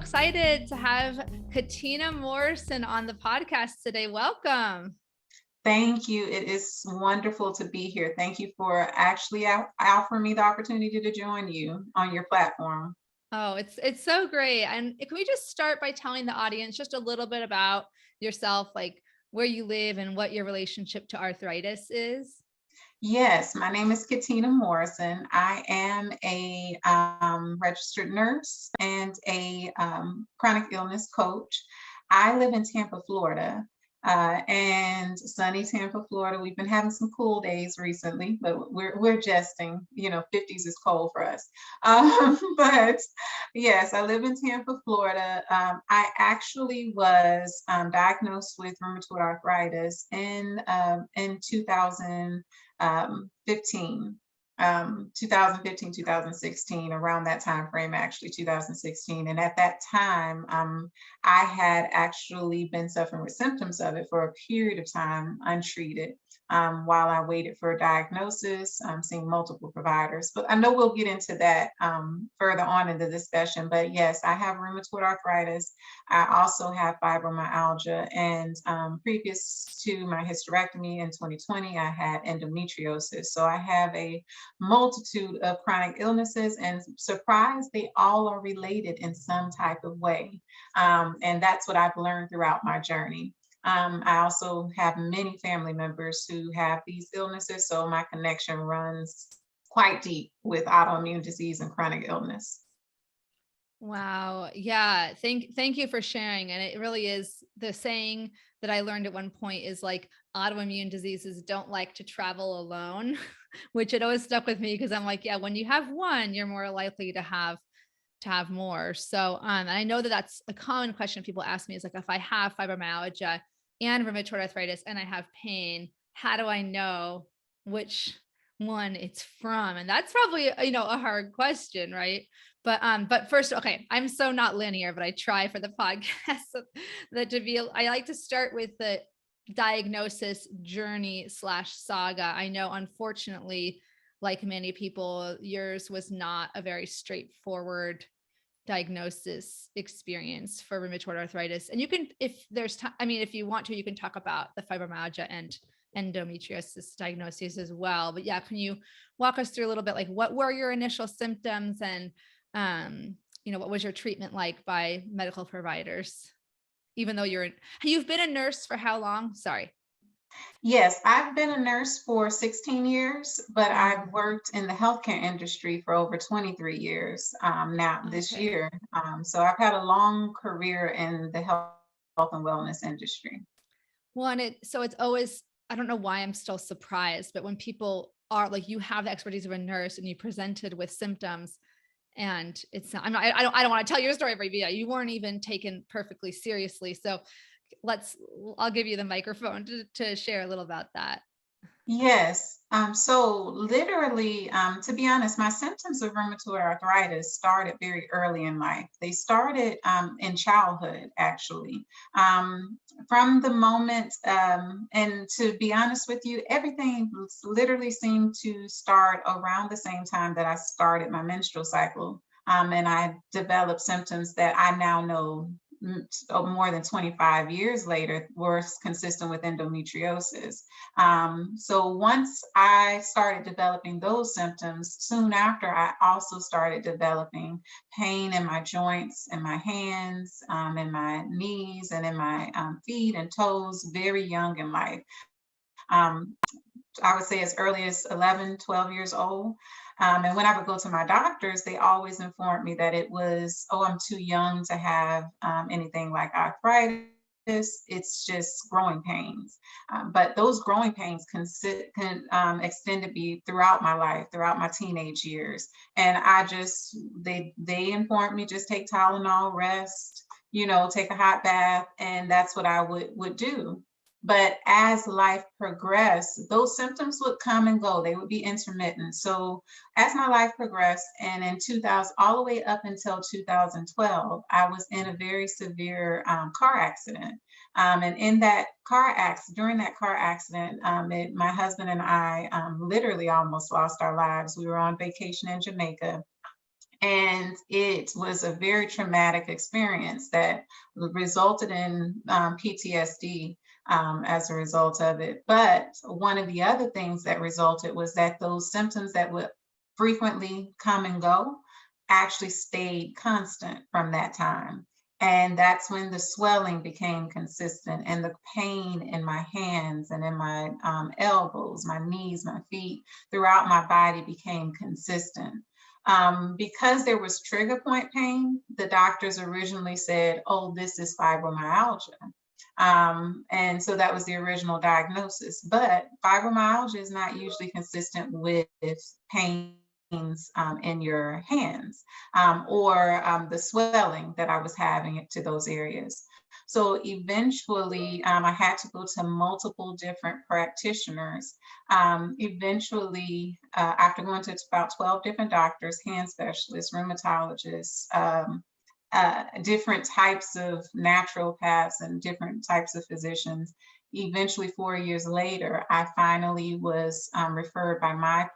excited to have Katina Morrison on the podcast today. Welcome. Thank you. It is wonderful to be here. Thank you for actually offering me the opportunity to join you on your platform. Oh, it's so great. And can we just start by telling the audience just a little bit about yourself, like where you live and what your relationship to arthritis is? Yes, my name is Catina Morrison. I am a registered nurse and a chronic illness coach. I live in Tampa, Florida, and sunny Tampa, Florida. We've been having some cool days recently, but we're adjusting. 50s is cold for us. But yes, I live in Tampa, Florida. I actually was diagnosed with rheumatoid arthritis in 2015, 2016, around that time frame, actually 2016. And at that time, I had actually been suffering with symptoms of it for a period of time untreated, while I waited for a diagnosis, seeing multiple providers. But I know we'll get into that further on in the discussion. But yes, I have rheumatoid arthritis. I also have fibromyalgia. And previous to my hysterectomy in 2020, I had endometriosis. So I have a multitude of chronic illnesses, and surprise, they all are related in some type of way. And that's what I've learned throughout my journey. I also have many family members who have these illnesses, so my connection runs quite deep with autoimmune disease and chronic illness. Wow. Yeah. Thank you for sharing. And it really is the saying that I learned at one point is like autoimmune diseases don't like to travel alone, which it always stuck with me because I'm like, yeah, when you have one, you're more likely to have more. So, and I know that that's a common question people ask me is like, if I have fibromyalgia and rheumatoid arthritis and I have pain, how do I know which one it's from? And that's probably, a hard question, right? But first, okay, I'm so not linear, but I try for the podcast I like to start with the diagnosis journey / saga. I know, unfortunately, like many people, yours was not a very straightforward diagnosis experience for rheumatoid arthritis. And you can, if there's time, if you want to, you can talk about the fibromyalgia and endometriosis diagnoses as well. But yeah, can you walk us through a little bit, like what were your initial symptoms and, what was your treatment like by medical providers? Even though you've been a nurse for how long? Sorry. Yes, I've been a nurse for 16 years, but I've worked in the healthcare industry for over 23 years now this Okay. year. So I've had a long career in the health and wellness industry. Well, and so it's always, I don't know why I'm still surprised, but when people are like, you have the expertise of a nurse and you presented with symptoms and it's not, I don't want to tell your story, but yeah, you weren't even taken perfectly seriously. So I'll give you the microphone to share a little about that. Yes. So literally, to be honest, my symptoms of rheumatoid arthritis started very early in life. They started in childhood, actually. From the moment, and to be honest with you, everything literally seemed to start around the same time that I started my menstrual cycle. And I developed symptoms that I now know more than 25 years later were consistent with endometriosis. So once I started developing those symptoms, soon after I also started developing pain in my joints, in my hands, in my knees, and in my feet and toes, very young in life. I would say as early as 11, 12 years old. And when I would go to my doctors, they always informed me that it was, oh, I'm too young to have anything like arthritis. It's just growing pains. But those growing pains can extend to be throughout my life, throughout my teenage years. And they informed me, just take Tylenol, rest, take a hot bath. And that's what I would do. But as life progressed, those symptoms would come and go. They would be intermittent. So as my life progressed, and in 2000, all the way up until 2012, I was in a very severe car accident. And in that during that car accident, my husband and I literally almost lost our lives. We were on vacation in Jamaica. And it was a very traumatic experience that resulted in PTSD as a result of it. But one of the other things that resulted was that those symptoms that would frequently come and go actually stayed constant from that time. And that's when the swelling became consistent and the pain in my hands and in my elbows, my knees, my feet, throughout my body became consistent. Because there was trigger point pain, the doctors originally said, oh, this is fibromyalgia. And so that was the original diagnosis. But fibromyalgia is not usually consistent with pains in your hands or the swelling that I was having to those areas. So eventually, I had to go to multiple different practitioners. Eventually, after going to about 12 different doctors, hand specialists, rheumatologists, different types of naturopaths and different types of physicians. Eventually, 4 years later, I finally was referred by my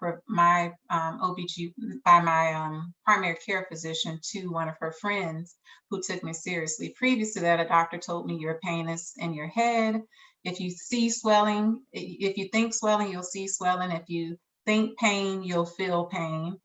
OBG by my primary care physician to one of her friends who took me seriously. Previous to that, a doctor told me your pain is in your head. If you see swelling, if you think swelling, you'll see swelling. If you think pain, you'll feel pain.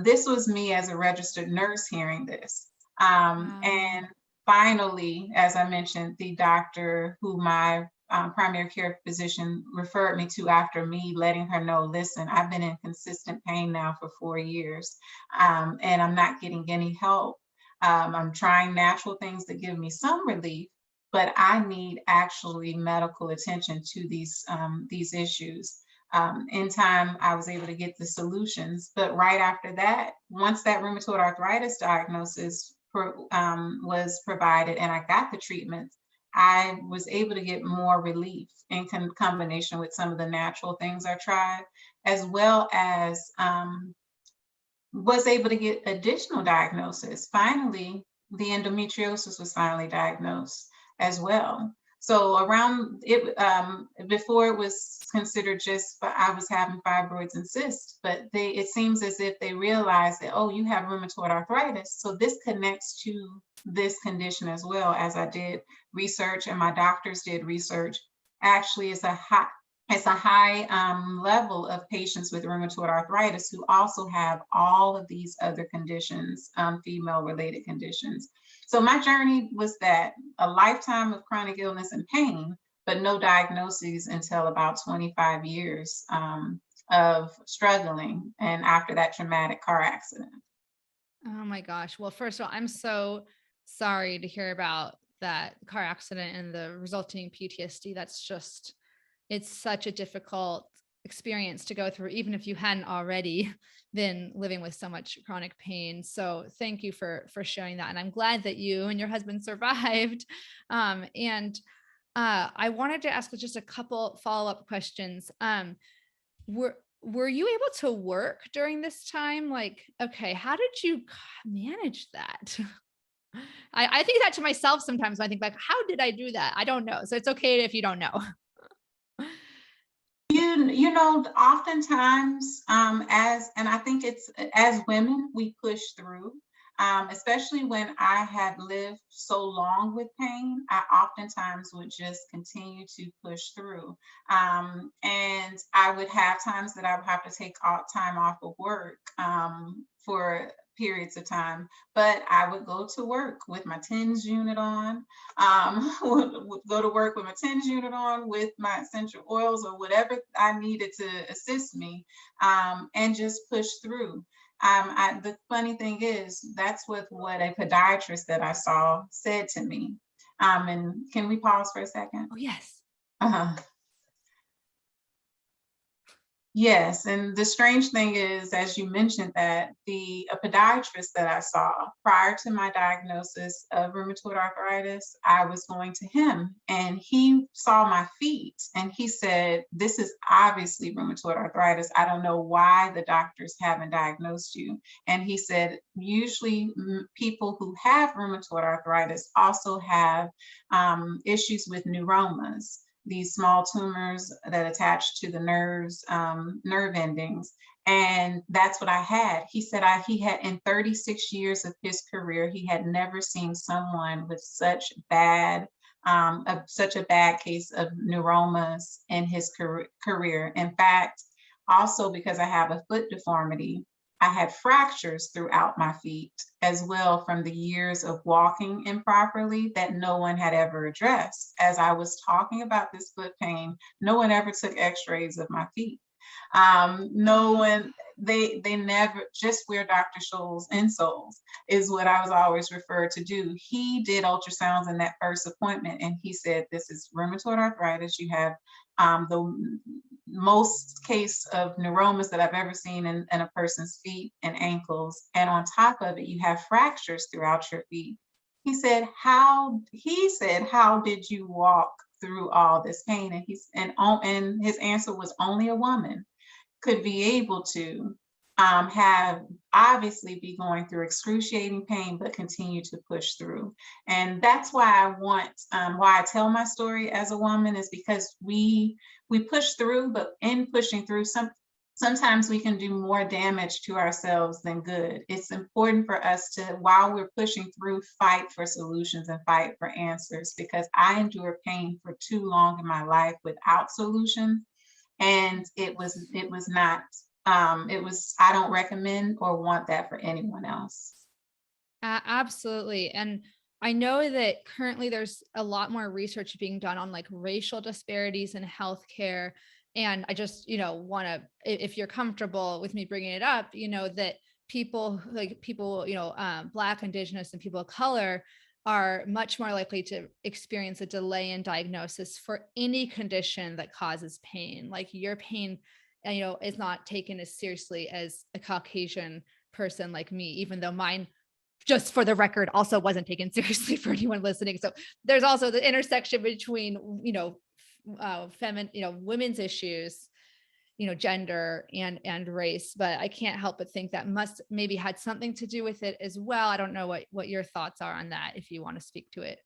This was me as a registered nurse hearing this. Wow. And finally, as I mentioned, the doctor who my primary care physician referred me to after me letting her know, listen, I've been in consistent pain now for 4 years, and I'm not getting any help. I'm trying natural things that give me some relief, but I need actually medical attention to these issues. In time, I was able to get the solutions, but right after that, once that rheumatoid arthritis diagnosis was provided and I got the treatment, I was able to get more relief in combination with some of the natural things I tried, as well as was able to get additional diagnosis. Finally, the endometriosis was finally diagnosed as well. So around it, before it was considered just, I was having fibroids and cysts, but it seems as if they realized that, oh, you have rheumatoid arthritis. So this connects to this condition as well. As I did research and my doctors did research, actually it's a high level of patients with rheumatoid arthritis who also have all of these other conditions, female-related conditions. So my journey was that a lifetime of chronic illness and pain, but no diagnoses until about 25 years of struggling, and after that traumatic car accident. Oh my gosh. Well, first of all, I'm so sorry to hear about that car accident and the resulting PTSD. That's just, it's such a difficult experience to go through, even if you hadn't already been living with so much chronic pain. So thank you for sharing that. And I'm glad that you and your husband survived. And I wanted to ask just a couple follow-up questions. Were you able to work during this time? Like, okay, how did you manage that? I think that to myself sometimes when I think like, how did I do that? I don't know. So it's okay if you don't know. You know, oftentimes, and I think it's as women, we push through, especially when I had lived so long with pain, I oftentimes would just continue to push through. And I would have times that I would have to take time off of work for periods of time, but I would go to work with my TENS unit on, would go to work with my TENS unit on with my essential oils or whatever I needed to assist me, and just push through. The funny thing is, that's what a podiatrist that I saw said to me. And can we pause for a second? Oh, yes. Uh-huh. Yes, and the strange thing is, as you mentioned, that a podiatrist that I saw prior to my diagnosis of rheumatoid arthritis, I was going to him and he saw my feet and he said, this is obviously rheumatoid arthritis. I don't know why the doctors haven't diagnosed you. And he said, usually people who have rheumatoid arthritis also have issues with neuromas. these small tumors that attach to the nerves, nerve endings. And that's what I had. He said he had, in 36 years of his career, he had never seen someone with such a bad case of neuromas in his career. In fact, also because I have a foot deformity, I had fractures throughout my feet as well from the years of walking improperly that no one had ever addressed. As I was talking about this foot pain, no one ever took x-rays of my feet. No one, they never, just wear Dr. Scholl's insoles is what I was always referred to do. He did ultrasounds in that first appointment and he said, this is rheumatoid arthritis. You have the most case of neuromas that I've ever seen in a person's feet and ankles. And on top of it, you have fractures throughout your feet. How did you walk through all this pain? And his answer was, only a woman could be able to have obviously be going through excruciating pain, but continue to push through. And that's why why I tell my story as a woman is because we push through, but in pushing through, sometimes we can do more damage to ourselves than good. It's important for us to, while we're pushing through, fight for solutions and fight for answers, because I endured pain for too long in my life without solutions. And it was not, I don't recommend or want that for anyone else. Absolutely. And I know that currently there's a lot more research being done on like racial disparities in healthcare. And I just, want to, if you're comfortable with me bringing it up, that people, Black, Indigenous, and people of color are much more likely to experience a delay in diagnosis for any condition that causes pain. Like your pain, is not taken as seriously as a Caucasian person like me, even though mine, just for the record, also wasn't taken seriously for anyone listening. So there's also the intersection between, women's issues, gender and race, but I can't help but think that must maybe had something to do with it as well. I don't know what your thoughts are on that, if you want to speak to it.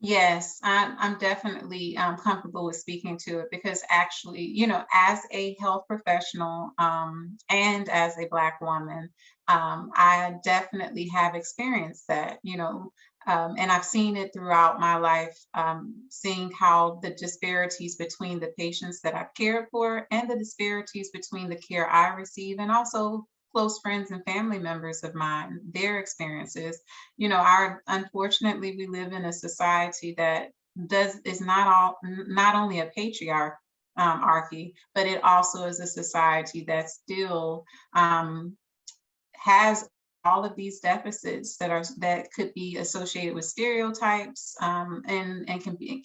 Yes, I'm definitely comfortable with speaking to it because actually, as a health professional and as a Black woman, I definitely have experienced that, and I've seen it throughout my life, seeing how the disparities between the patients that I've cared for and the disparities between the care I receive and also close friends and family members of mine, their experiences. Unfortunately, we live in a society that is not only a patriarchy, but it also is a society that still has all of these deficits that could be associated with stereotypes, and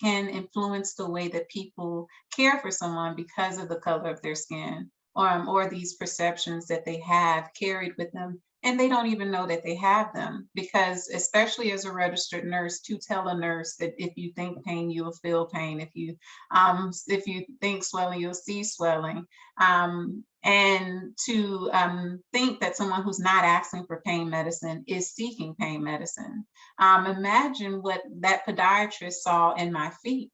can influence the way that people care for someone because of the color of their skin, or these perceptions that they have carried with them, and they don't even know that they have them. Because especially as a registered nurse, to tell a nurse that if you think pain, you'll feel pain. If you think swelling, you'll see swelling. And to think that someone who's not asking for pain medicine is seeking pain medicine. Imagine what that podiatrist saw in my feet.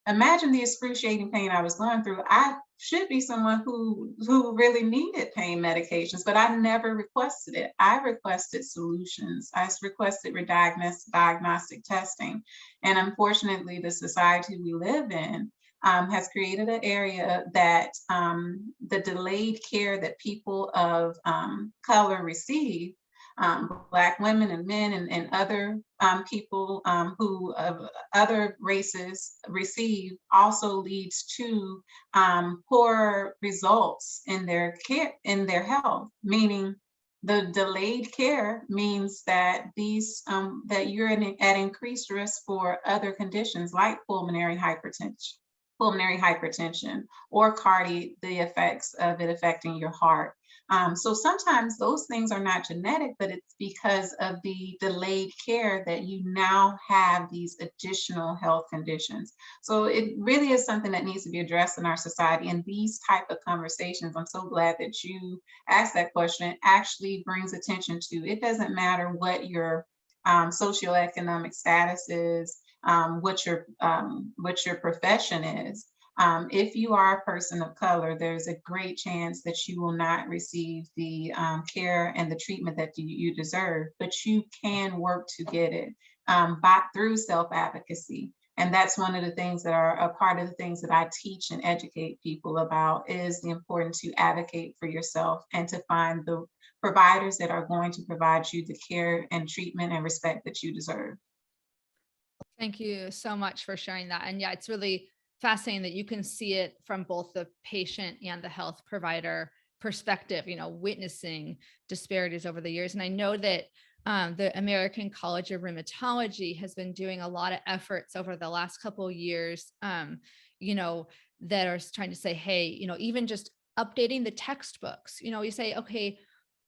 Imagine the excruciating pain I was going through. I should be someone who really needed pain medications, but I never requested it. I requested solutions. I requested diagnostic testing. And unfortunately, the society we live in has created an area that the delayed care that people of color receive, Black women and men and other people who of other races receive, also leads to poor results in their care, in their health. Meaning, the delayed care means that that you're at increased risk for other conditions like pulmonary hypertension, or the effects of it affecting your heart. So sometimes those things are not genetic, but it's because of the delayed care that you now have these additional health conditions. So it really is something that needs to be addressed in our society. And these type of conversations, I'm so glad that you asked that question, actually brings attention to. It doesn't matter what your socioeconomic status is. what your profession is. If you are a person of color, there's a great chance that you will not receive the care and the treatment that you deserve, but you can work to get it through self advocacy. And that's one of the things that are a part of the things that I teach and educate people about is the importance to advocate for yourself and to find the providers that are going to provide you the care and treatment and respect that you deserve. Thank you so much for sharing that. And yeah, it's really fascinating that you can see it from both the patient and the health provider perspective, witnessing disparities over the years. And I know that the American College of Rheumatology has been doing a lot of efforts over the last couple of years, you know, that are trying to say, hey, even just updating the textbooks, you say, okay,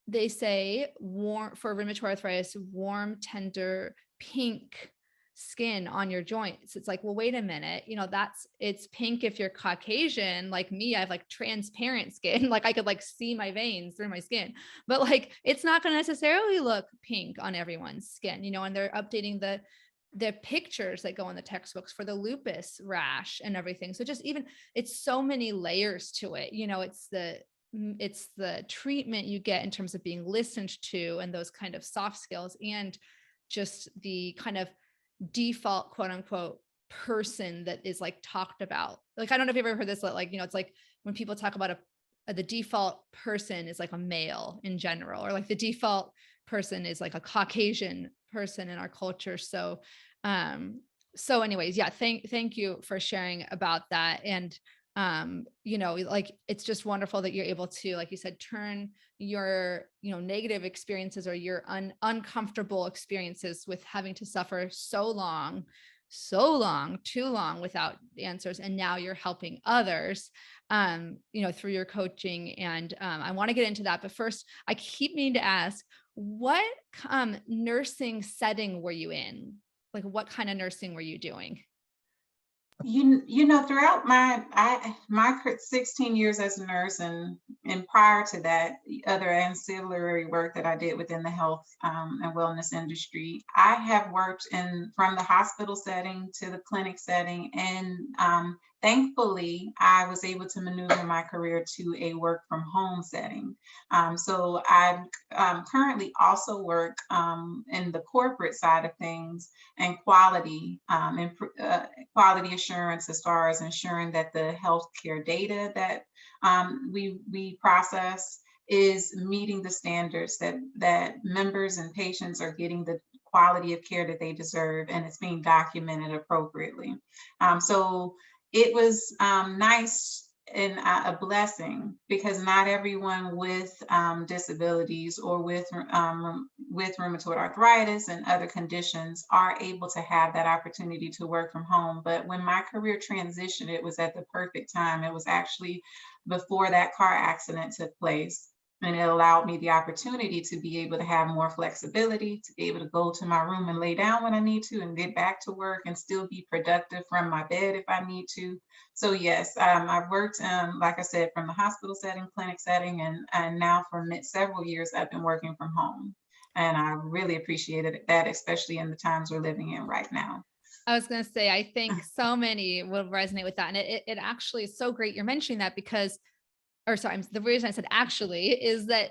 they say warm for rheumatoid arthritis, warm, tender, pink skin on your joints. It's like, well, wait a minute, it's pink if you're Caucasian, like me, I have like transparent skin, like I could like see my veins through my skin, but like it's not going to necessarily look pink on everyone's skin, and they're updating the pictures that go in the textbooks for the lupus rash and everything. So just even it's so many layers to it. It's the treatment you get in terms of being listened to and those kind of soft skills, and just the kind of default quote unquote person that is like talked about. Like, I don't know if you've ever heard this, like, it's like when people talk about the default person is like a male in general, or like the default person is like a Caucasian person in our culture. So anyways, yeah, thank you for sharing about that. And like it's just wonderful that you're able to, like you said, turn your negative experiences or your uncomfortable experiences with having to suffer too long without answers, and now you're helping others through your coaching. And I want to get into that, but first I keep needing to ask, what nursing setting were you in? Like, what kind of nursing were you doing? Throughout my 16 years as a nurse, and prior to that, the other ancillary work that I did within the health and wellness industry, I have worked from the hospital setting to the clinic setting, and thankfully I was able to maneuver my career to a work from home setting. So I currently also work in the corporate side of things and quality assurance, as far as ensuring that the healthcare data that we process is meeting the standards, that members and patients are getting the quality of care that they deserve, and it's being documented appropriately. So it was nice and a blessing, because not everyone with disabilities or with rheumatoid arthritis and other conditions are able to have that opportunity to work from home. But when my career transitioned, it was at the perfect time. It was actually before that car accident took place. And it allowed me the opportunity to be able to have more flexibility, to be able to go to my room and lay down when I need to and get back to work and still be productive from my bed if I need to. So yes, I've worked, like I said, from the hospital setting, clinic setting, and now for several years, I've been working from home. And I really appreciated that, especially in the times we're living in right now. I was going to say, I think so many will resonate with that. And it actually is so great you're mentioning that, because, or sorry, the reason I said actually is that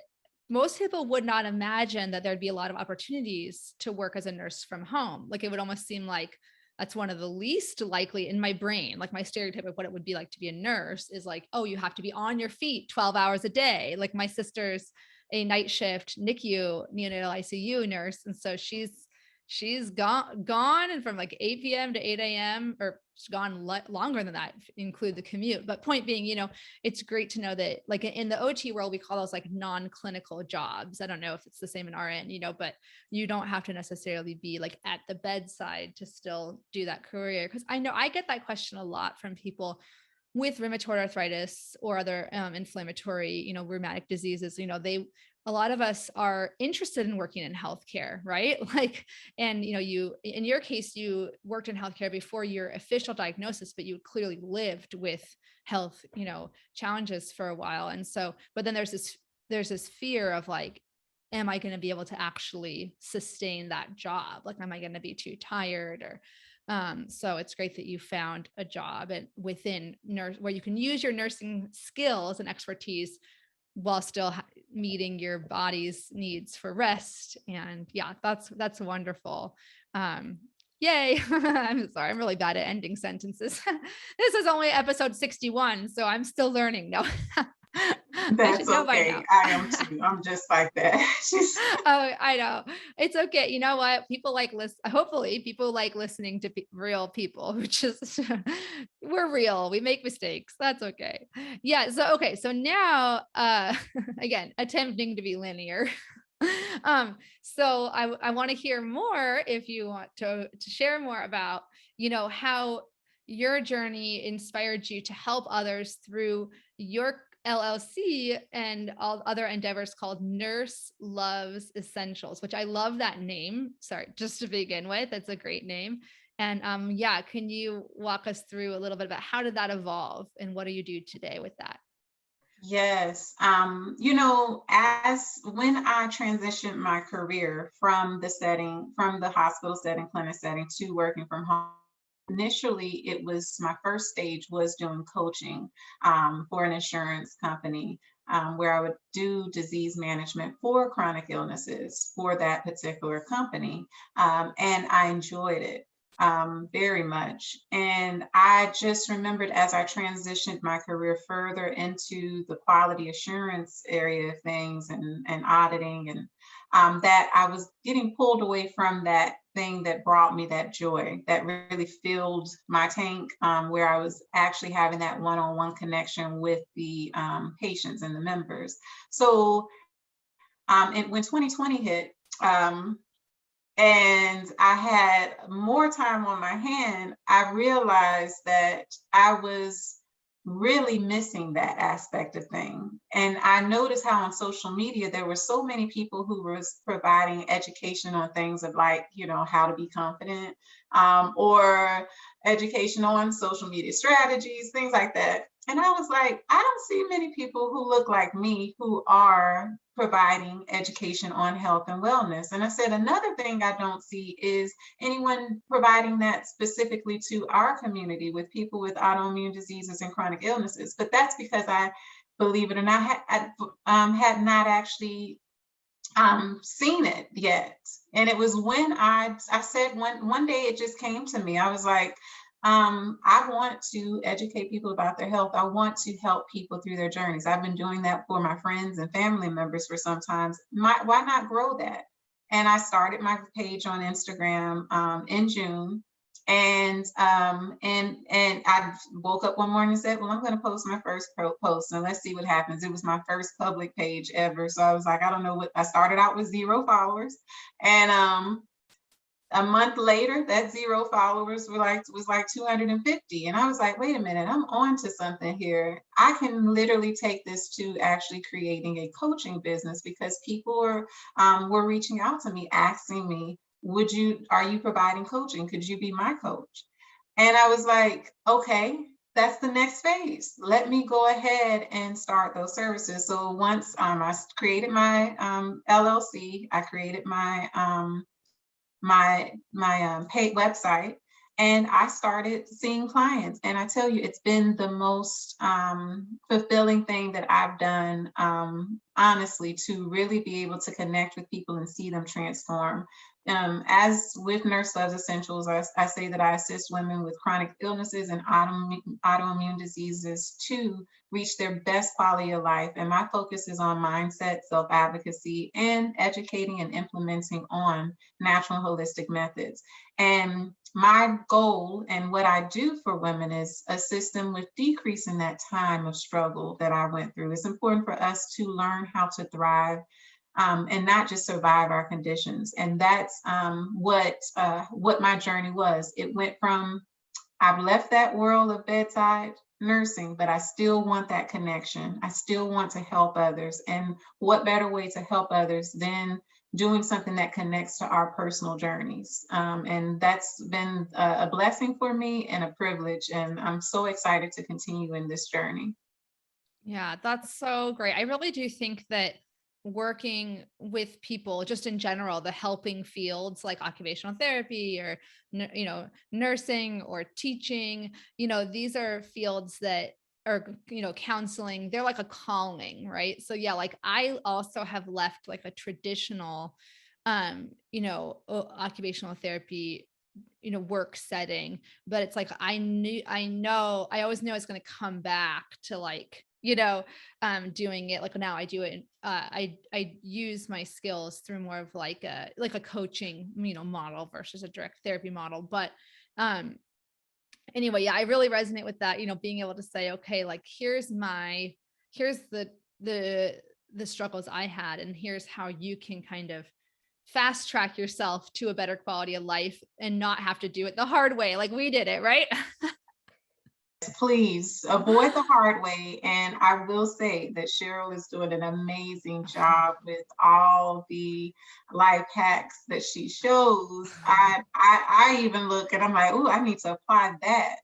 most people would not imagine that there'd be a lot of opportunities to work as a nurse from home. Like, it would almost seem like that's one of the least likely in my brain. Like, my stereotype of what it would be like to be a nurse is like, oh, you have to be on your feet 12 hours a day. Like, my sister's a night shift NICU, neonatal ICU nurse. And so she's gone and from like 8 p.m. to 8 a.m. or she's gone longer than that, include the commute. But point being, it's great to know that, like, in the OT world, we call those like non-clinical jobs. I don't know if it's the same in RN, but you don't have to necessarily be like at the bedside to still do that career. Cause I know I get that question a lot from people with rheumatoid arthritis or other inflammatory, rheumatic diseases. A lot of us are interested in working in healthcare, right? Like, and you, in your case, you worked in healthcare before your official diagnosis, but you clearly lived with health, challenges for a while. And so, but then there's this fear of like, am I going to be able to actually sustain that job? Like, am I going to be too tired? So it's great that you found a job and within nurse where you can use your nursing skills and expertise while still meeting your body's needs for rest. And yeah, that's wonderful. Um, Yay. I'm sorry. I'm really bad at ending sentences. This is only episode 61, so I'm still learning. No, I should That's know by okay. now. I am too. I'm just like that. She's Oh, I know. It's okay. You know what? People like hopefully people like listening to real people who just we're real. We make mistakes. That's okay. Yeah, so okay. So now again, attempting to be linear. So I want to hear more if you want to share more about, how your journey inspired you to help others through your LLC and all other endeavors called Nurse Loves Essentials, which I love that name. Sorry, just to begin with, that's a great name. And yeah, can you walk us through a little bit about how did that evolve and what do you do today with that? yes. As when I transitioned my career from from the hospital setting, clinic setting to working from home, initially it was my first stage was doing coaching for an insurance company where I would do disease management for chronic illnesses for that particular company. And I enjoyed it very much. And I just remembered as I transitioned my career further into the quality assurance area of things and auditing, and that I was getting pulled away from that thing that brought me that joy, that really filled my tank, where I was actually having that one on one connection with the patients and the members. So, and when 2020 hit, um, and I had more time on my hand, I realized that I was really missing that aspect of thing. And I noticed how on social media there were so many people who was providing education on things of like, how to be confident, or education on social media strategies, things like that. And I was like, I don't see many people who look like me who are providing education on health and wellness. And I said, another thing I don't see is anyone providing that specifically to our community with people with autoimmune diseases and chronic illnesses. But that's because I, believe it or not, had not actually seen it yet. And it was when I said one day it just came to me. I was like, I want to educate people about their health. I want to help people through their journeys. I've been doing that for my friends and family members for some time. Why not grow that? And I started my page on Instagram in June. And I woke up one morning and said, well, I'm going to post my first post and let's see what happens. It was my first public page ever. So I was like, I don't know what. I started out with 0 followers, and a month later, that 0 followers was like 250. And I was like, wait a minute, I'm on to something here. I can literally take this to actually creating a coaching business, because people were reaching out to me, asking me, are you providing coaching? Could you be my coach? And I was like, okay, that's the next phase. Let me go ahead and start those services. So once I created my LLC, I created my paid website, and I started seeing clients. And I tell you, it's been the most fulfilling thing that I've done, honestly, to really be able to connect with people and see them transform. As with Nurse Loves Essentials, I say that I assist women with chronic illnesses and autoimmune diseases to reach their best quality of life. And my focus is on mindset, self-advocacy, and educating and implementing on natural holistic methods. And my goal and what I do for women is assist them with decreasing that time of struggle that I went through. It's important for us to learn how to thrive, and not just survive our conditions. And that's what my journey was. It went from, I've left that world of bedside nursing, but I still want that connection. I still want to help others. And what better way to help others than doing something that connects to our personal journeys? And that's been a blessing for me and a privilege. And I'm so excited to continue in this journey. Yeah, that's so great. I really do think that working with people just in general, the helping fields like occupational therapy or, nursing or teaching, these are fields that are, counseling, they're like a calling, right? So yeah, like I also have left like a traditional, occupational therapy, work setting, but it's like, I always knew I was going to come back to like, doing it like now I do it. I use my skills through more of like a coaching, model versus a direct therapy model. But, um, anyway, yeah, I really resonate with that, being able to say, okay, like here's the, the struggles I had, and here's how you can kind of fast track yourself to a better quality of life and not have to do it the hard way. Like we did it, right? Please avoid the hard way. And I will say that Cheryl is doing an amazing job with all the life hacks that she shows. I even look and I'm like, oh, I need to apply that.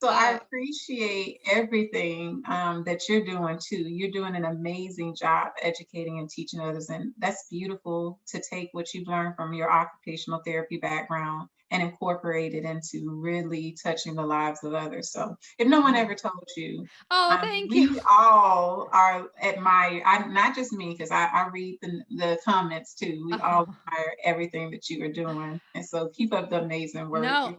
So I Oh, appreciate everything that you're doing too. You're doing an amazing job educating and teaching others. And that's beautiful to take what you've learned from your occupational therapy background and incorporate it into really touching the lives of others. So if no one yeah. ever told you, Oh, thank you. we all are admire, not just me, because I read the comments too. We all Oh, admire everything that you are doing. And so keep up the amazing work. no, You're an I-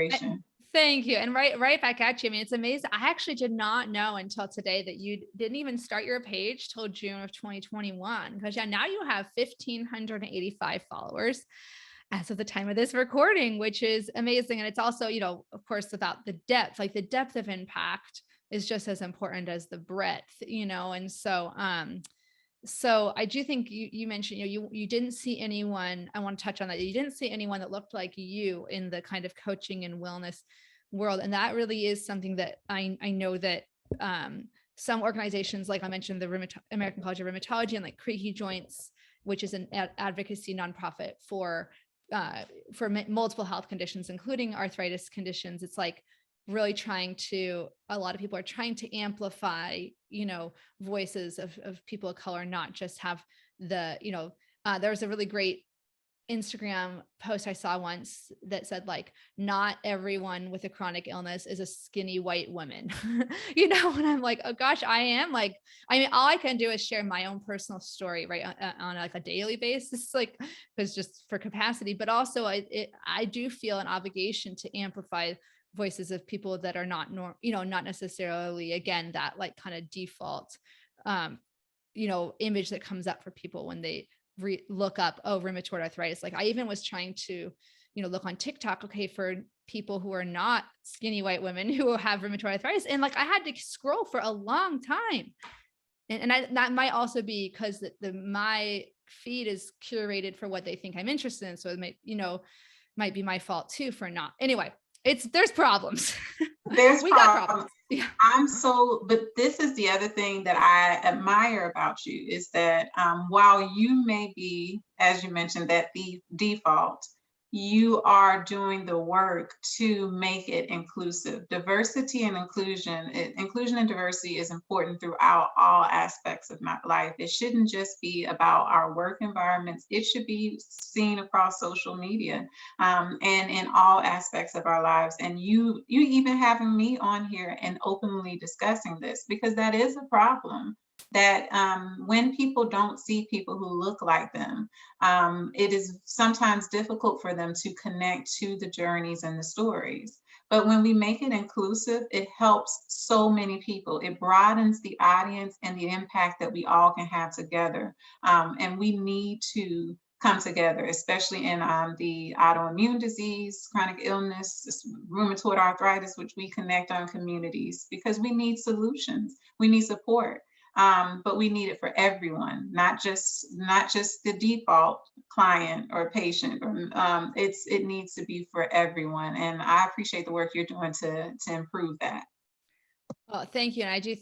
inspiration. thank you. And right back at you. I mean, it's amazing. I actually did not know until today that you didn't even start your page till June of 2021. Because yeah, now you have 1,585 followers as of the time of this recording, which is amazing. And it's also, of course, about the depth, like the depth of impact is just as important as the breadth, and so I do think you mentioned, you didn't see anyone. I want to touch on that. You didn't see anyone that looked like you in the kind of coaching and wellness world. And that really is something that I know that, some organizations, like I mentioned, the American College of Rheumatology and like Creaky Joints, which is an advocacy nonprofit for multiple health conditions, including arthritis conditions. It's like really a lot of people are trying to amplify, voices of people of color, not just have there was a really great Instagram post I saw once that said like, not everyone with a chronic illness is a skinny white woman, and I'm like, oh gosh, I am like, I mean, all I can do is share my own personal story, right, on like a daily basis, like, because just for capacity, but also I do feel an obligation to amplify voices of people that are not necessarily, again, that like kind of default, um, image that comes up for people when they look up, oh, rheumatoid arthritis. Like I even was trying to, look on TikTok, okay, for people who are not skinny white women who have rheumatoid arthritis. And like, I had to scroll for a long time. That might also be because my feed is curated for what they think I'm interested in. So it might be my fault too for not. Anyway, there's problems. There's We got problems. problems. Yeah. But this is the other thing that I admire about you is that while you may be, as you mentioned, that the default, you are doing the work to make it inclusive. Diversity and inclusion and diversity is important throughout all aspects of my life. It shouldn't just be about our work environments. It should be seen across social media and in all aspects of our lives. And you even having me on here and openly discussing this, because that is a problem that when people don't see people who look like them, it is sometimes difficult for them to connect to the journeys and the stories. But when we make it inclusive, it helps so many people. It broadens the audience and the impact that we all can have together. And we need to come together, especially in the autoimmune disease, chronic illness, rheumatoid arthritis, which we connect on communities because we need solutions. We need support. But we need it for everyone, not just the default client or patient. It needs to be for everyone, and I appreciate the work you're doing to improve that. Well, thank you. And I do,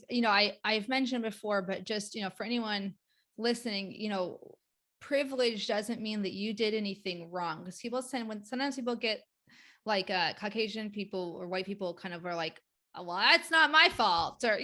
I've mentioned before, but just, for anyone listening, privilege doesn't mean that you did anything wrong. Because sometimes people get like Caucasian people or white people kind of are like, oh, well, that's not my fault. Or,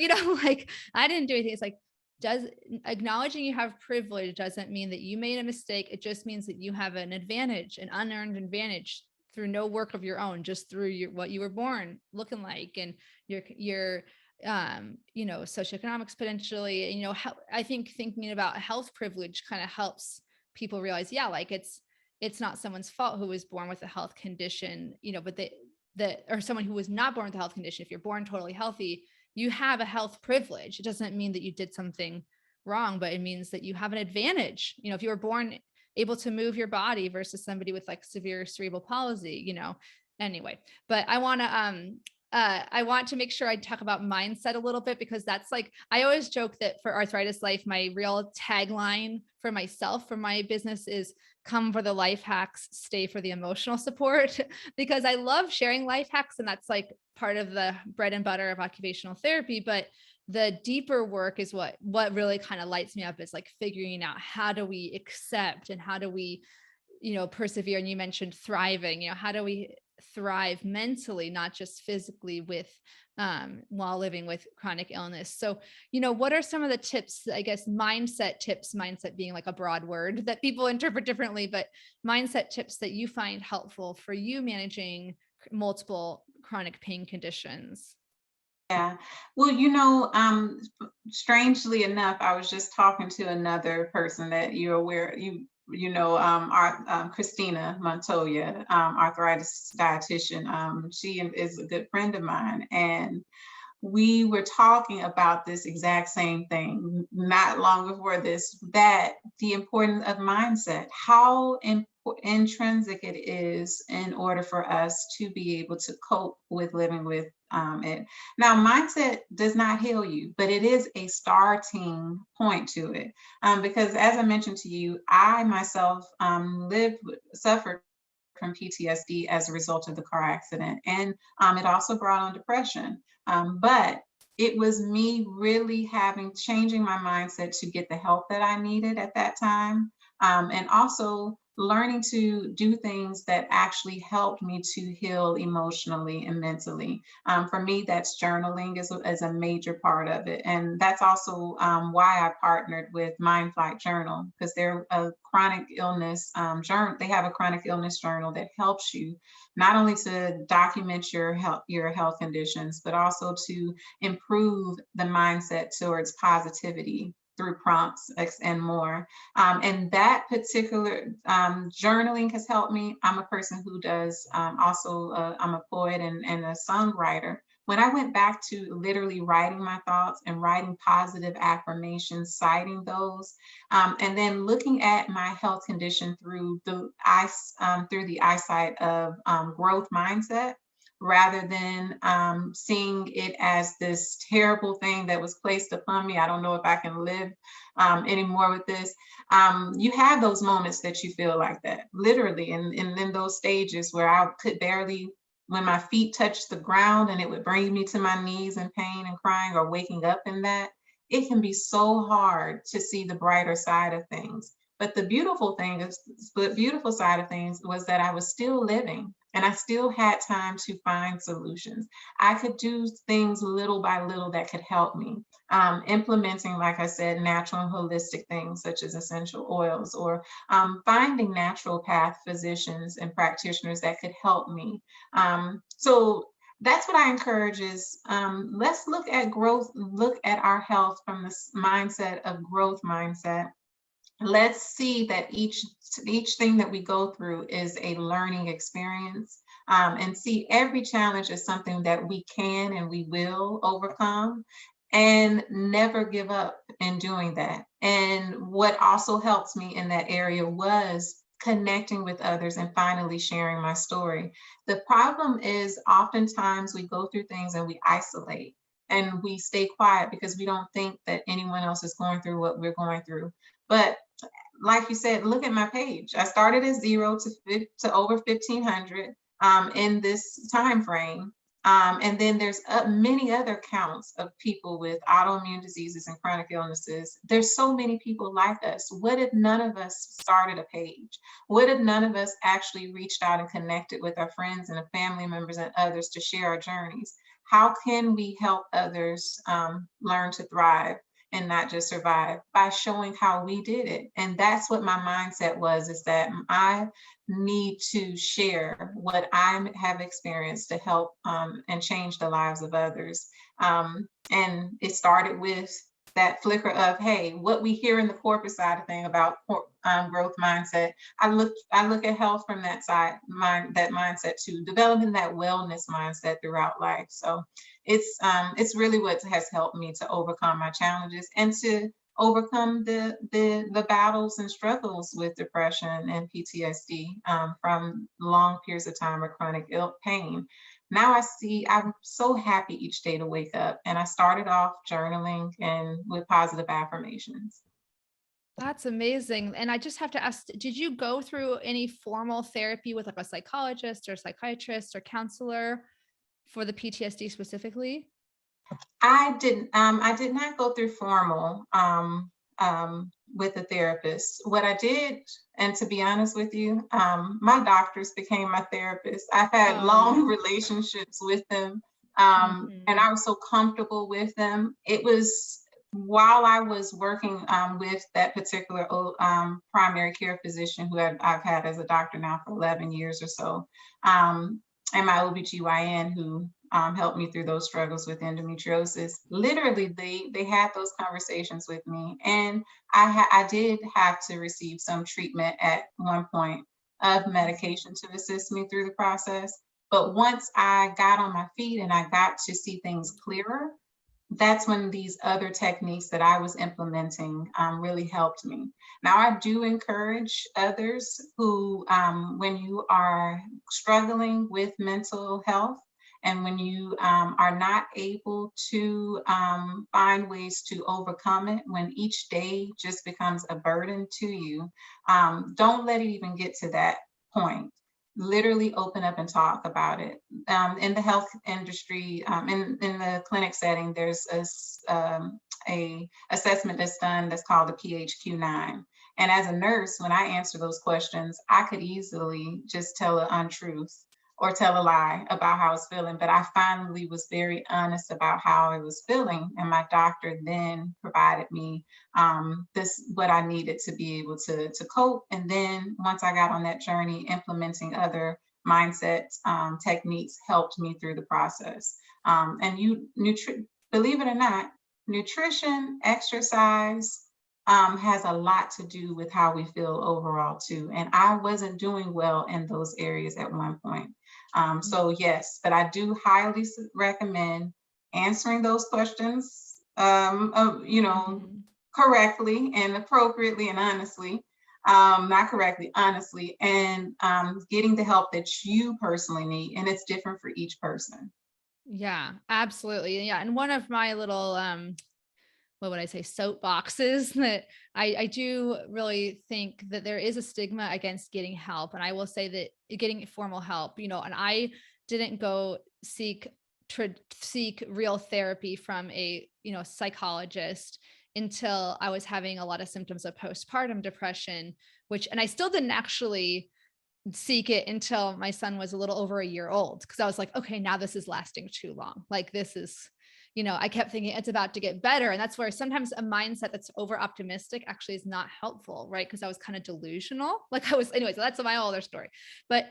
like, I didn't do anything. It's like, does acknowledging you have privilege doesn't mean that you made a mistake. It just means that you have an advantage, an unearned advantage through no work of your own, just through what you were born looking like, and your socioeconomics potentially. How I think thinking about health privilege kind of helps people realize, yeah, like it's not someone's fault who was born with a health condition, but or someone who was not born with a health condition. If you're born totally healthy, you have a health privilege. It doesn't mean that you did something wrong, but it means that you have an advantage. If you were born able to move your body versus somebody with like severe cerebral palsy, anyway. But I want to make sure I talk about mindset a little bit, because that's like, I always joke that for Arthritis Life, my real tagline for myself, for my business, is come for the life hacks, stay for the emotional support, because I love sharing life hacks. And that's like part of the bread and butter of occupational therapy. But the deeper work is what really kind of lights me up, is like figuring out, how do we accept and how do we, persevere. And you mentioned thriving, how do we thrive mentally, not just physically, while living with chronic illness. So, what are some of the tips, I guess, mindset tips, mindset being like a broad word that people interpret differently, but mindset tips that you find helpful for you managing multiple chronic pain conditions? Yeah. Well, strangely enough, I was just talking to another person that you're aware, Christina Montoya, arthritis dietitian. She is a good friend of mine, and we were talking about this exact same thing not long before this, that the importance of mindset, how intrinsic it is in order for us to be able to cope with living with it. Now, mindset does not heal you, but it is a starting point to it. Because as I mentioned to you, I myself suffered from PTSD as a result of the car accident. And it also brought on depression. But it was me really changing my mindset to get the help that I needed at that time. And also learning to do things that actually helped me to heal emotionally and mentally. For me, that's journaling is a major part of it. And that's also why I partnered with Mind Flight Journal, because they're a chronic illness journal. They have a chronic illness journal that helps you not only to document your health conditions, but also to improve the mindset towards positivity through prompts and more. And that particular journaling has helped me. I'm a person who does I'm a poet and a songwriter. When I went back to literally writing my thoughts and writing positive affirmations, citing those, and then looking at my health condition through the eyesight of growth mindset, rather than seeing it as this terrible thing that was placed upon me. I don't know if I can live anymore with this. You have those moments that you feel like that, literally, and in those stages where I could barely, when my feet touched the ground and it would bring me to my knees in pain and crying, or waking up in that, it can be so hard to see the brighter side of things. But the beautiful side of things was that I was still living and I still had time to find solutions. I could do things little by little that could help me. Implementing, like I said, natural and holistic things such as essential oils, or finding naturopath physicians and practitioners that could help me. So that's what I encourage is let's look at growth, look at our health from this mindset of growth mindset. Let's see that each thing that we go through is a learning experience, and see every challenge as something that we can and we will overcome, and never give up in doing that. And what also helps me in that area was connecting with others and finally sharing my story. The problem is oftentimes we go through things and we isolate and we stay quiet because we don't think that anyone else is going through what we're going through. But like you said, look at my page. I started at 0 to over 1,500 in this time frame. And then there's many other counts of people with autoimmune diseases and chronic illnesses. There's so many people like us. What if none of us started a page? What if none of us actually reached out and connected with our friends and family members and others to share our journeys? How can we help others learn to thrive? and not just survive, by showing how we did it. And that's what my mindset was, is that I need to share what I have experienced to help and change the lives of others. And it started with that flicker of, hey, what we hear in the corporate side of thing about growth mindset. I look at health from that side, that mindset too, developing that wellness mindset throughout life. So it's really what has helped me to overcome my challenges and to overcome the battles and struggles with depression and PTSD from long periods of time of chronic ill pain. Now I'm so happy each day to wake up. And I started off journaling and with positive affirmations. That's amazing. And I just have to ask, did you go through any formal therapy with like a psychologist or psychiatrist or counselor for the PTSD specifically? I did not go through formal with a therapist. What I did, and to be honest with you, my doctors became my therapist. I've had Oh yeah. long relationships with them, and Hmm. I was so comfortable with them. It was while I was working with that particular primary care physician I've had as a doctor now for 11 years or so, um, and my OBGYN who helped me through those struggles with endometriosis. Literally, they had those conversations with me, and I did have to receive some treatment at one point of medication to assist me through the process. But once I got on my feet and I got to see things clearer, that's when these other techniques that I was implementing really helped me. Now, I do encourage others who, when you are struggling with mental health and when you are not able to find ways to overcome it, when each day just becomes a burden to you, don't let it even get to that point. Literally open up and talk about it. In the health industry, in the clinic setting, there's a assessment that's done that's called the PHQ-9. And as a nurse, when I answer those questions, I could easily just tell an untruth or tell a lie about how I was feeling. But I finally was very honest about how I was feeling, and my doctor then provided me this what I needed to be able to cope. And then once I got on that journey, implementing other mindset techniques helped me through the process. And believe it or not, nutrition, exercise has a lot to do with how we feel overall too. And I wasn't doing well in those areas at one point. So yes, but I do highly recommend answering those questions, Hmm. correctly and appropriately and honestly, not correctly, honestly, and getting the help that you personally need. And it's different for each person. Yeah, absolutely. Yeah. And one of my little what would I say, soapboxes that I do really think that there is a stigma against getting help. And I will say that getting formal help, and I didn't go seek real therapy from a, psychologist until I was having a lot of symptoms of postpartum depression, and I still didn't actually seek it until my son was a little over a year old. Cause I was like, okay, now this is lasting too long. Like this is, I kept thinking it's about to get better. And that's where sometimes a mindset that's over optimistic actually is not helpful. Right. Cause I was kind of delusional. Like I was, anyways, so that's my whole other story. But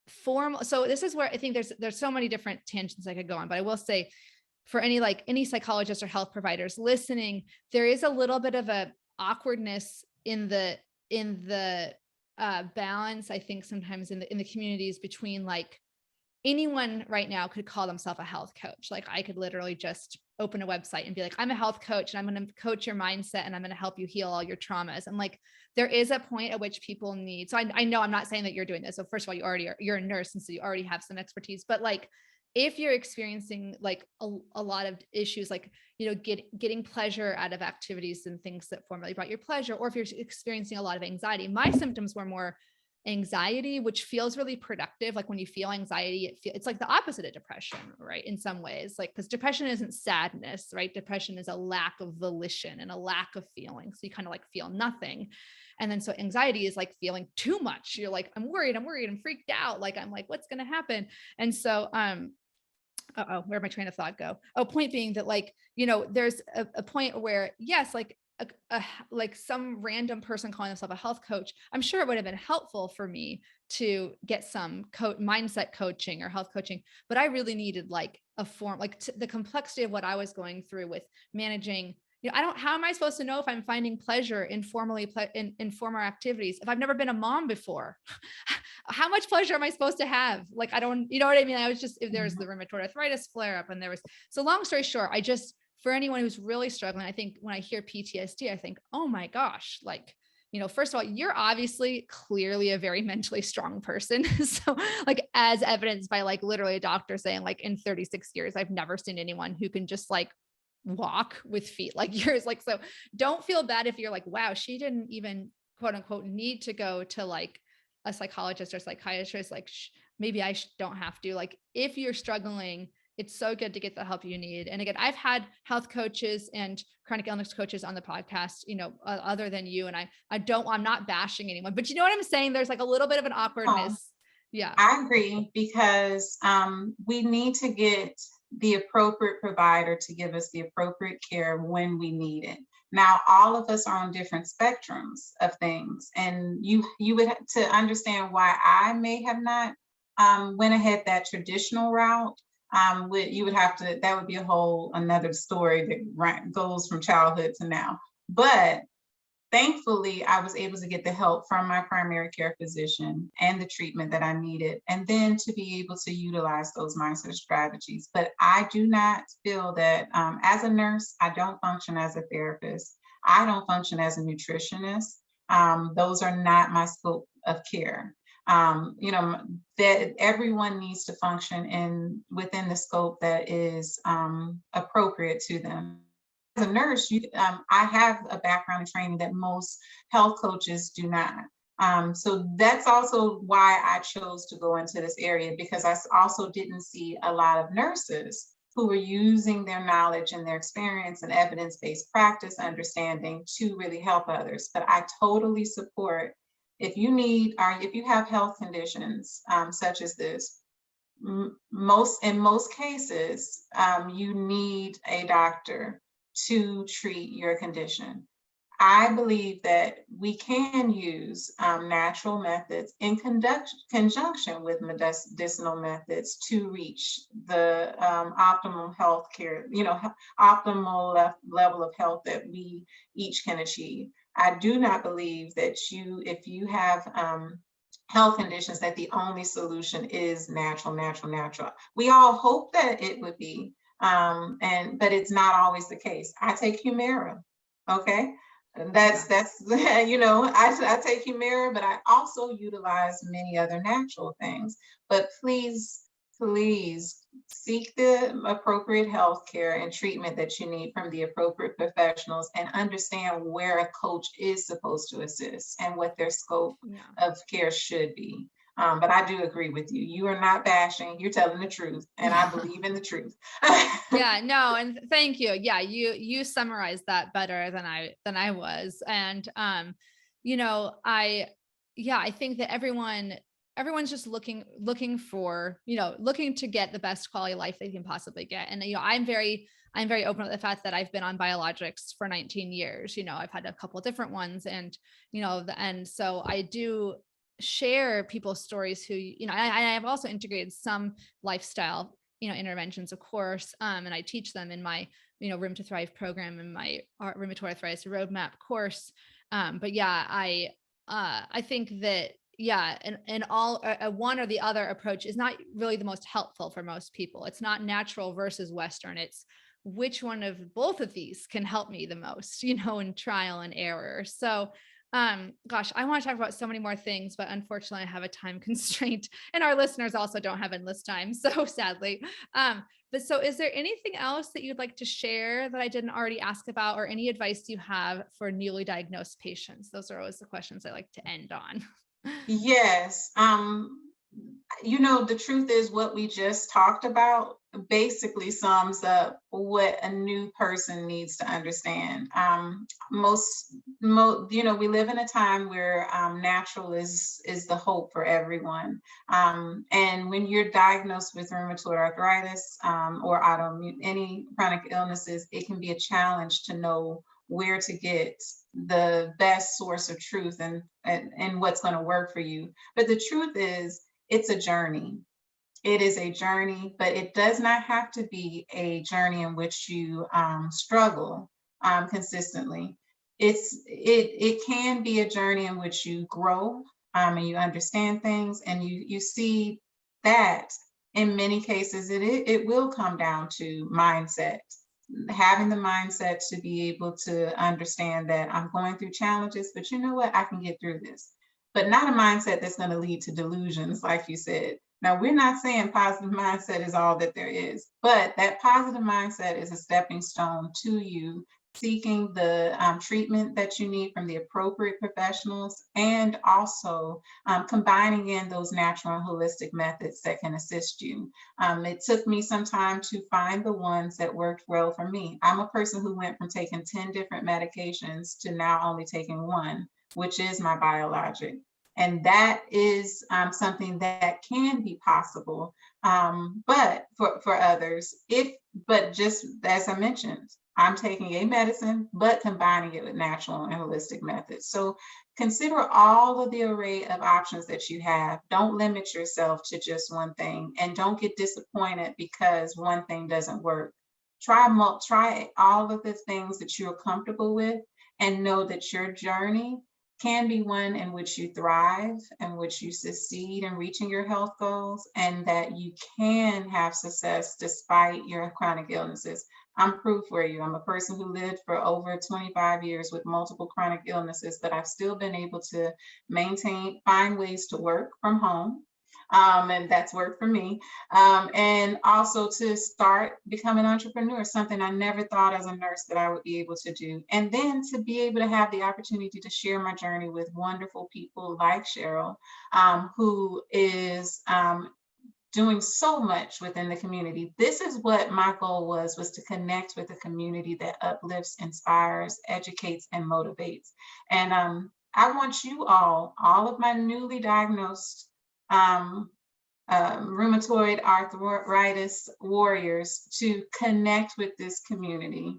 formal. So this is where I think there's so many different tangents I could go on, but I will say for any psychologists or health providers listening, there is a little bit of a awkwardness in the balance, I think sometimes in the communities between like anyone right now could call themselves a health coach. Like I could literally just open a website and be like, I'm a health coach and I'm going to coach your mindset and I'm going to help you heal all your traumas. And like, there is a point at which people need, so I know I'm not saying that you're doing this. So first of all, you're a nurse. And so you already have some expertise, but like, if you're experiencing like a lot of issues, like, getting pleasure out of activities and things that formerly brought your pleasure, or if you're experiencing a lot of anxiety, my symptoms were more anxiety, which feels really productive. Like when you feel anxiety, it's like the opposite of depression, right? In some ways, like, because depression isn't sadness, right? Depression is a lack of volition and a lack of feeling. So you kind of like feel nothing. And then so anxiety is like feeling too much. You're like, I'm worried, I'm freaked out. Like, I'm like, what's going to happen? And so, Where'd my train of thought go? Oh, point being that like, there's a point where yes, like like some random person calling themselves a health coach, I'm sure it would have been helpful for me to get some mindset coaching or health coaching, but I really needed like a form, like the complexity of what I was going through with managing. How am I supposed to know if I'm finding pleasure in in former activities if I've never been a mom before? How much pleasure am I supposed to have? Like, I don't, you know what I mean? I was just, if there's the Mhm. rheumatoid arthritis flare up and so long story short, for anyone who's really struggling, I think when I hear PTSD, I think, oh my gosh, like, first of all, you're obviously clearly a very mentally strong person. So like as evidenced by like literally a doctor saying like in 36 years, I've never seen anyone who can just like walk with feet like yours. Like, so don't feel bad if you're like, wow, she didn't even quote unquote need to go to like a psychologist or psychiatrist. Like maybe don't have to. Like if you're struggling, it's so good to get the help you need. And again, I've had health coaches and chronic illness coaches on the podcast, other than you. And I'm not bashing anyone, but you know what I'm saying? There's like a little bit of an Oh, awkwardness. Yeah. I agree because we need to get the appropriate provider to give us the appropriate care when we need it. Now, all of us are on different spectrums of things, and you would have to understand why I may have not went ahead that traditional route. You would have to, that would be a whole another story that goes from childhood to now. But thankfully, I was able to get the help from my primary care physician and the treatment that I needed, and then to be able to utilize those mindset strategies. But I do not feel that as a nurse, I don't function as a therapist. I don't function as a nutritionist. Those are not my scope of care. That everyone needs to function within the scope that is appropriate to them. As a nurse, I have a background in training that most health coaches do not. So that's also why I chose to go into this area, because also didn't see a lot of nurses who were using their knowledge and their experience and evidence-based practice understanding to really help others. But I totally support, if you need, or if you have health conditions such as this, in most cases, you need a doctor to treat your condition. I believe that we can use natural methods in conjunction with medicinal methods to reach the optimal health care, optimal level of health that we each can achieve. I do not believe that if you have health conditions, that the only solution is natural, natural, natural. We all hope that it would be, but it's not always the case. I take Humira, okay? And that's I take Humira, but I also utilize many other natural things. But please seek the appropriate health care and treatment that you need from the appropriate professionals, and understand where a coach is supposed to assist and what their scope Yeah. of care should be. But I do agree with you. You are not bashing, you're telling the truth, and I believe in the truth. Yeah, no, and thank you. Yeah, you summarized that better than I was. And I think that everyone's just looking for, looking to get the best quality of life they can possibly get. And I'm very open to the fact that I've been on biologics for 19 years. I've had a couple of different ones, and so I do share people's stories who, I've also integrated some lifestyle interventions, of course. And I teach them in my, Room to Thrive program and my rheumatoid arthritis roadmap course. But yeah, I think that, yeah, and all one or the other approach is not really the most helpful for most people. It's not natural versus Western. It's which one of both of these can help me the most, in trial and error. So gosh, I want to talk about so many more things, but unfortunately I have a time constraint, and our listeners also don't have endless time, so sadly. But so is there anything else that you'd like to share that I didn't already ask about, or any advice you have for newly diagnosed patients? Those are always the questions I like to end on. Yes. The truth is, what we just talked about basically sums up what a new person needs to understand. We live in a time where natural is the hope for everyone. And when you're diagnosed with rheumatoid arthritis or autoimmune, any chronic illnesses, it can be a challenge to know where to get the best source of truth and what's going to work for you. But the truth is, it's a journey. It is a journey, but it does not have to be a journey in which you struggle consistently. It can be a journey in which you grow and you understand things, and you see that in many cases it will come down to mindset. Having the mindset to be able to understand that I'm going through challenges, but you know what? I can get through this. But not a mindset that's going to lead to delusions, like you said. Now, we're not saying positive mindset is all that there is, but that positive mindset is a stepping stone to you seeking the treatment that you need from the appropriate professionals, and also combining in those natural and holistic methods that can assist you. It took me some time to find the ones that worked well for me. I'm a person who went from taking 10 different medications to now only taking one, which is my biologic. And that is something that can be possible, but for others, but just as I mentioned, I'm taking a medicine, but combining it with natural and holistic methods. So consider all of the array of options that you have. Don't limit yourself to just one thing, and don't get disappointed because one thing doesn't work. Try all of the things that you're comfortable with, and know that your journey can be one in which you thrive, in which you succeed in reaching your health goals, and that you can have success despite your chronic illnesses. I'm proof for you. I'm a person who lived for over 25 years with multiple chronic illnesses, but I've still been able to find ways to work from home. And that's worked for me. And also to start becoming an entrepreneur, something I never thought as a nurse that I would be able to do. And then to be able to have the opportunity to share my journey with wonderful people like Cheryl, who is doing so much within the community. This is what my goal was to connect with a community that uplifts, inspires, educates, and motivates. And I want you all of my newly diagnosed rheumatoid arthritis warriors, to connect with this community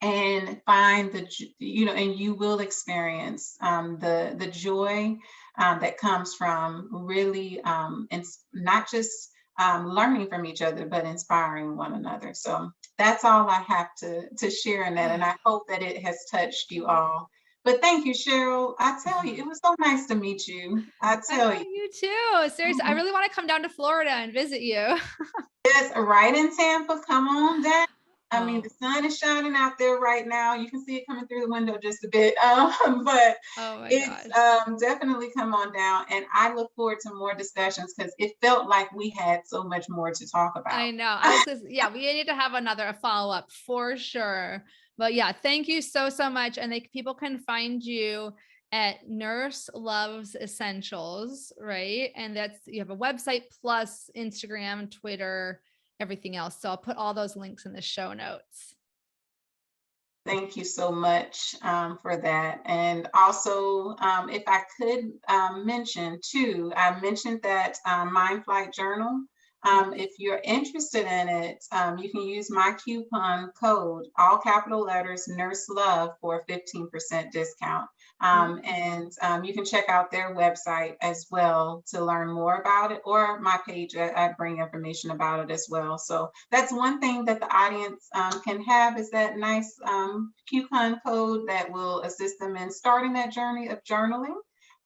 and find and you will experience the joy that comes from really not just learning from each other, but inspiring one another. So that's all I have to share in that, and I hope that it has touched you all. But thank you, Cheryl. I tell you, it was so nice to meet you. I tell you. You too. Seriously, I really want to come down to Florida and visit you. Yes, right in Tampa. Come on down. I mean, Oh. the sun is shining out there right now. You can see it coming through the window just a bit, but Oh my it's gosh. definitely come on down. And I look forward to more discussions because it felt like we had so much more to talk about. I know. Yeah, we need to have a follow-up for sure. But yeah, thank you so much. And people can find you at Nurse Loves Essentials, right? And you have a website plus Instagram, Twitter, everything else. So I'll put all those links in the show notes. Thank you so much for that. And also, if I could mention too, I mentioned that Mind Flight Journal. If you're interested in it, you can use my coupon code, all capital letters, Nurse Love, for a 15% discount. And you can check out their website as well to learn more about it, or my page. I bring information about it as well. So that's one thing that the audience can have, is that nice coupon code that will assist them in starting that journey of journaling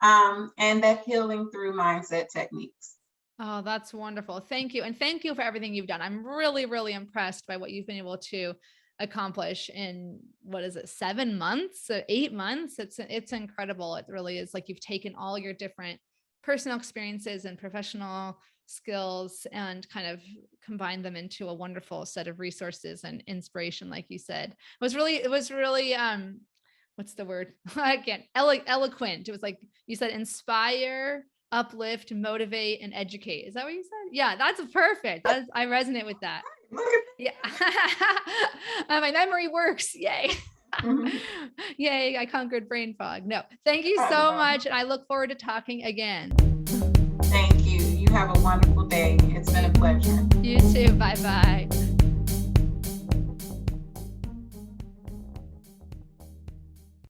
and that healing through mindset techniques. Oh, that's wonderful. Thank you. And thank you for everything you've done. I'm really, really impressed by what you've been able to accomplish in, what is it, 7 months, 8 months? It's incredible. It really is. Like, you've taken all your different personal experiences and professional skills and kind of combined them into a wonderful set of resources and inspiration. Like you said, it was really, what's the word? I can't, eloquent. It was like you said, inspire, uplift, motivate, and educate. Is that what you said? Yeah, that's perfect. I resonate with that. Look at Yeah. My memory works. Yay. Mhm. Yay, I conquered brain fog. No, thank you I so know. much. And I look forward to talking again. Thank you. You have a wonderful day. It's been a pleasure. You too. Bye-bye.